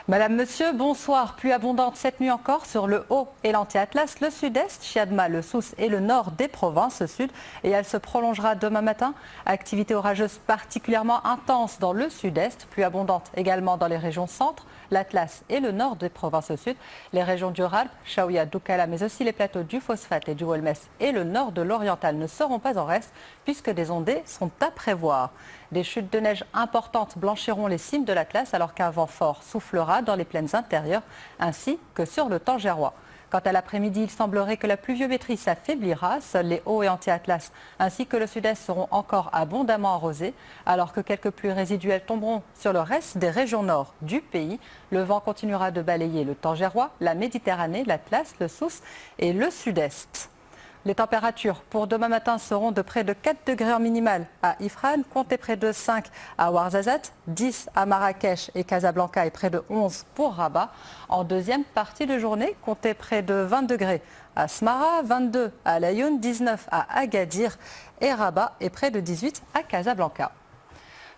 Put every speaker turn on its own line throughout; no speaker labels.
Madame, Monsieur, bonsoir. Pluie abondante cette nuit encore sur le haut et l'anti-Atlas, le sud-est, Chiadma, le Souss et le nord des provinces sud. Et elle se prolongera demain matin. Activité orageuse particulièrement intense dans le sud-est. Pluie abondante également dans les régions centre, l'Atlas et le nord des provinces sud. Les régions du Ralp, Chaouia, Doukala, mais aussi les plateaux du Phosphate et du Wolmes et le nord de l'Oriental ne seront pas en reste puisque des ondées sont à prévoir. Des chutes de neige importantes blanchiront les cimes de l'Atlas alors qu'un vent fort soufflera dans les plaines intérieures ainsi que sur le Tangérois. Quant à l'après-midi, il semblerait que la pluviométrie s'affaiblira. Seuls les hauts et anti-Atlas ainsi que le sud-est seront encore abondamment arrosés alors que quelques pluies résiduelles tomberont sur le reste des régions nord du pays. Le vent continuera de balayer le Tangérois, la Méditerranée, l'Atlas, le Souss et le sud-est. Les températures pour demain matin seront de près de 4 degrés en minimale à Ifrane, comptez près de 5 à Ouarzazate, 10 à Marrakech et Casablanca et près de 11 pour Rabat. En deuxième partie de journée, comptez près de 20 degrés à Smara, 22 à Laayoune, 19 à Agadir et Rabat et près de 18 à Casablanca.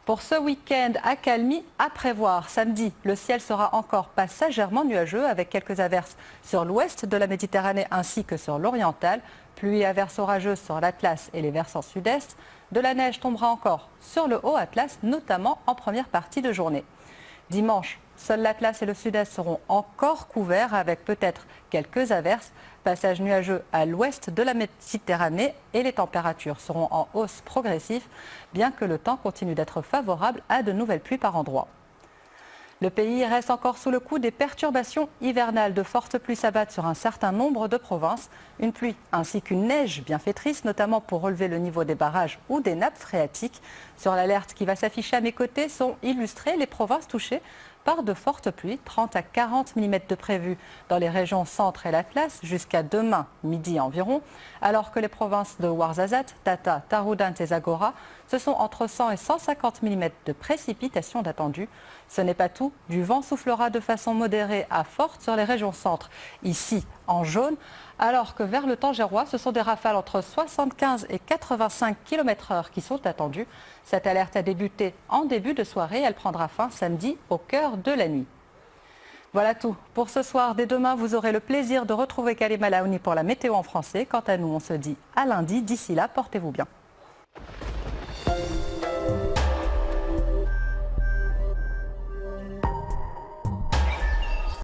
Pour ce week-end, accalmie à prévoir. Samedi, le ciel sera encore passagèrement nuageux avec quelques averses sur l'ouest de la Méditerranée ainsi que sur l'oriental. Pluie et averses orageuses sur l'Atlas et les versants sud-est. De la neige tombera encore sur le haut Atlas, notamment en première partie de journée. Dimanche, seuls l'Atlas et le sud-est seront encore couverts avec peut-être quelques averses. Passage nuageux à l'ouest de la Méditerranée et les températures seront en hausse progressive, bien que le temps continue d'être favorable à de nouvelles pluies par endroits. Le pays reste encore sous le coup des perturbations hivernales. De fortes pluies s'abattent sur un certain nombre de provinces. Une pluie ainsi qu'une neige bienfaitrice, notamment pour relever le niveau des barrages ou des nappes phréatiques. Sur l'alerte qui va s'afficher à mes côtés sont illustrées les provinces touchées par de fortes pluies, 30 à 40 mm de prévues dans les régions centre et l'Atlas jusqu'à demain midi environ, alors que les provinces de Ouarzazate, Tata, Taroudant et Zagora, ce sont entre 100 et 150 mm de précipitations attendues. Ce n'est pas tout, du vent soufflera de façon modérée à forte sur les régions centre, ici en jaune, alors que vers le Tangérois, ce sont des rafales entre 75 et 85 km/h qui sont attendues. Cette alerte a débuté en début de soirée, elle prendra fin samedi au cœur de la nuit. Voilà tout pour ce soir. Dès demain, vous aurez le plaisir de retrouver Kalima Laouni pour la météo en français. Quant à nous, on se dit à lundi. D'ici là, portez-vous bien.